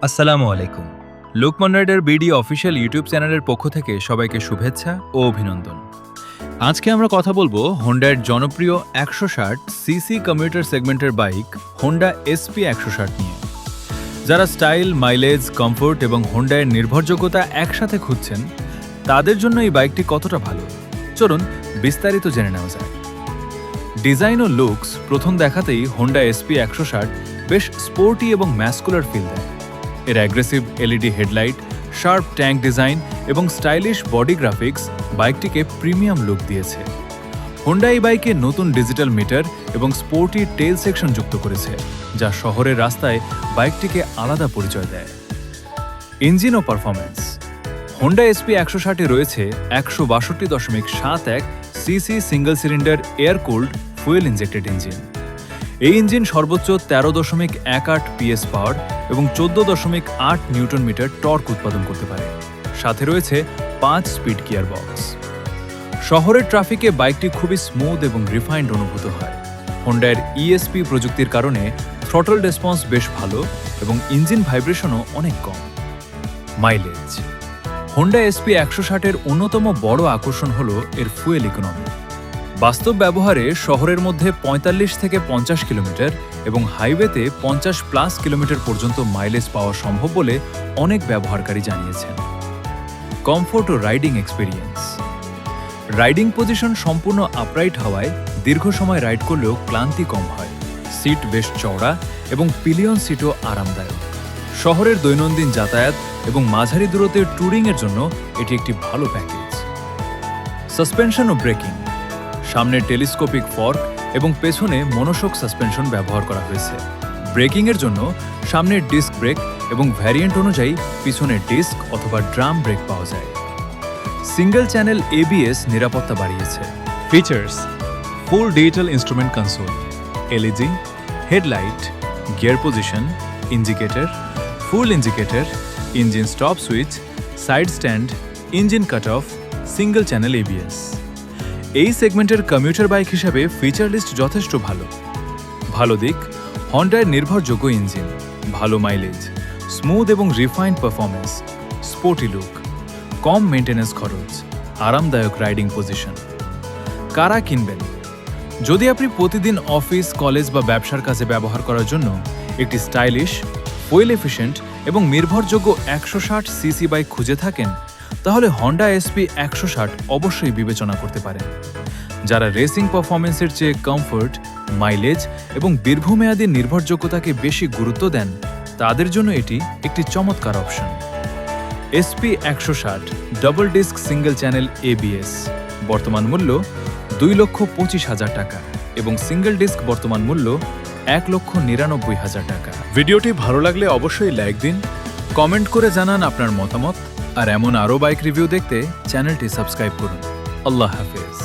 আসসালামু আলাইকুম। Lokman rider BD official YouTube চ্যানেলের পক্ষ থেকে সবাইকে শুভেচ্ছা ও অভিনন্দন। আজকে আমরা কথা বলবো হোন্ডার জনপ্রিয় 160 সিসি কমিউটার সেগমেন্টের বাইক হোন্ডা এসপি 160 নিয়ে। যারা স্টাইল, মাইলেজ, কমফোর্ট এবং হোন্ডার নির্ভরযোগ্যতা একসাথে খুঁজছেন, তাদের জন্য এই বাইকটি কতটা ভালো, চলুন বিস্তারিত জেনে নেওয়া যায়। ডিজাইন ও লুকস প্রথম দেখাতেই হোন্ডা এসপি 160 বেশ স্পোর্টি এবং ম্যাসকুলার ফিল দেয়। এর aggressive LED headlight, sharp tank design এবং স্টাইলিশ বডি গ্রাফিক্স বাইকটিকে প্রিমিয়াম লুক দিয়েছে। হোন্ডা এই বাইকে নতুন ডিজিটাল মিটার এবং স্পোর্টি টেল সেকশন যুক্ত করেছে, যা শহরের রাস্তায় বাইকটিকে আলাদা পরিচয় দেয়। ইঞ্জিন ও পারফরম্যান্স। হোন্ডা এসপি 160-এ রয়েছে 162.71 CC single cylinder air cooled fuel injected engine. এই ইঞ্জিন সর্বোচ্চ 13.18 পিএস পাওয়ার এবং 14.8 নিউটন মিটার টর্ক উৎপাদন করতে পারে। সাথে রয়েছে 5 স্পিড গিয়ার বক্স। শহরের ট্রাফিকে বাইকটি খুবই স্মুথ এবং রিফাইন্ড অনুভূত হয়। হোন্ডার ইএসপি প্রযুক্তির কারণে থ্রটল রেসপন্স বেশ ভালো এবং ইঞ্জিন ভাইব্রেশনও অনেক কম। মাইলেজ। হোন্ডা এসপি 160-এর অন্যতম বড় আকর্ষণ হল এর ফুয়েল ইকোনমি। বাস্তব ব্যবহারে শহরের মধ্যে 45 থেকে 50 কিলোমিটার এবং হাইওয়েতে 50+ কিলোমিটার পর্যন্ত মাইলেজ পাওয়া সম্ভব বলে অনেক ব্যবহারকারী জানিয়েছেন। কমফোর্ট ও রাইডিং এক্সপিরিয়েন্স। রাইডিং পজিশন সম্পূর্ণ আপরাইট হওয়ায় দীর্ঘ সময় রাইড করলেও ক্লান্তি কম হয়। সিট বেশ চওড়া এবং পিলিয়ন সিটও আরামদায়ক। শহরের দৈনন্দিন যাতায়াত এবং মাঝারি দূরত্বের ট্যুরিংয়ের জন্য এটি একটি ভালো প্যাকেজ। সাসপেনশন ও ব্রেকিং। সামনে টেলিস্কোপিক ফর্ক এবং পেছনে মনোশক সাসপেনশন ব্যবহার করা হয়েছে। ব্রেকিংয়ের জন্য সামনের ডিস্ক ব্রেক এবং ভ্যারিয়েন্ট অনুযায়ী পিছনে ডিস্ক অথবা ড্রাম ব্রেক পাওয়া যায়। সিঙ্গল চ্যানেল এবিএস নিরাপত্তা বাড়িয়েছে। Features: full digital instrument console, LED headlight, gear position, indicator, full indicator, engine stop switch, side stand, engine cut off, single channel ABS. এই সেগমেন্টের কমিউটার বাইক হিসাবে feature list যথেষ্ট ভালো। ভালো দিক: হন্ডার নির্ভরযোগ্য ইঞ্জিন, ভালো মাইলেজ, স্মুথ এবং রিফাইন্ড পারফরমেন্স, স্পোর্টি লুক, কম মেইনটেনেন্স খরচ, আরামদায়ক রাইডিং পজিশন। কারা কিনবেন? যদি আপনি প্রতিদিন অফিস, কলেজ বা ব্যবসার কাজে ব্যবহার করার জন্য একটি স্টাইলিশ, ফুয়েল এফিশিয়েন্ট এবং নির্ভরযোগ্য 160 সিসি বাইক খুঁজে থাকেন, তাহলে হন্ডা এসপি 160 অবশ্যই বিবেচনা করতে পারেন। যারা রেসিং পারফরমেন্সের চেয়ে কমফোর্ট, মাইলেজ এবং দীর্ঘমেয়াদী নির্ভরযোগ্যতাকে বেশি গুরুত্ব দেন, তাদের জন্য এটি একটি চমৎকার option. SP 160 double disc single channel ABS বর্তমান মূল্য 2,25,000 টাকা এবং সিঙ্গল ডিস্ক বর্তমান মূল্য 1,99,000 টাকা। ভিডিওটি ভালো লাগলে অবশ্যই লাইক দিন, কমেন্ট করে জানান আপনার মতামত, আর এমন আরও বাইক রিভিউ দেখতে চ্যানেলটি সাবস্ক্রাইব করুন। আল্লাহ হাফেজ।